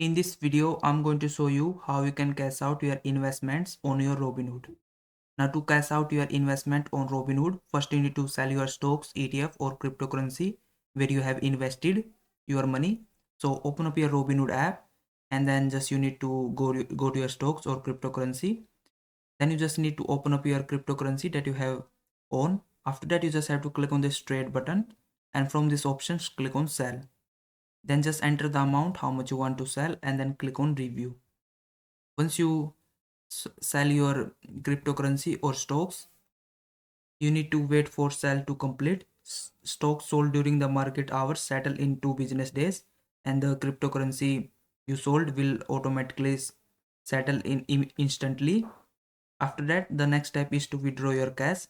In this video, I'm going to show you how you can cash out your investments on your Robinhood. Now to cash out your investment on Robinhood, first you need to sell your stocks, ETF or cryptocurrency where you have invested your money. So open up your Robinhood app and then just you need to go to your stocks or cryptocurrency. Then you just need to open up your cryptocurrency that you have on. After that, you just have to click on this trade button and from this options click on sell. Then just enter the amount how much you want to sell and then click on review. Once you sell your cryptocurrency or stocks, you need to wait for sell to complete. Stocks sold during the market hours settle in 2 business days, and the cryptocurrency you sold will automatically settle in instantly. After that, the next step is to withdraw your cash.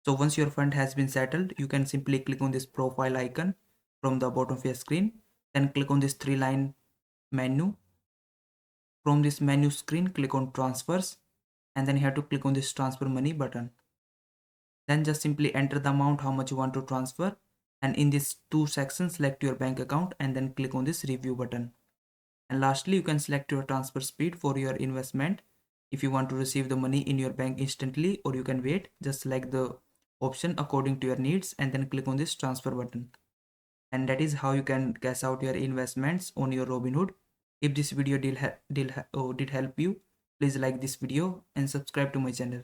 So once your fund has been settled, you can simply click on this profile icon from the bottom of your screen, then click on this three-line menu. From this menu screen, click on transfers and then you have to click on this transfer money button. Then just simply enter the amount how much you want to transfer, and in this two sections select your bank account and then click on this review button. And lastly, you can select your transfer speed for your investment. If you want to receive the money in your bank instantly or you can wait, just select the option according to your needs and then click on this transfer button. And that is how you can cash out your investments on your Robinhood. If this video did help you, please like this video and subscribe to my channel.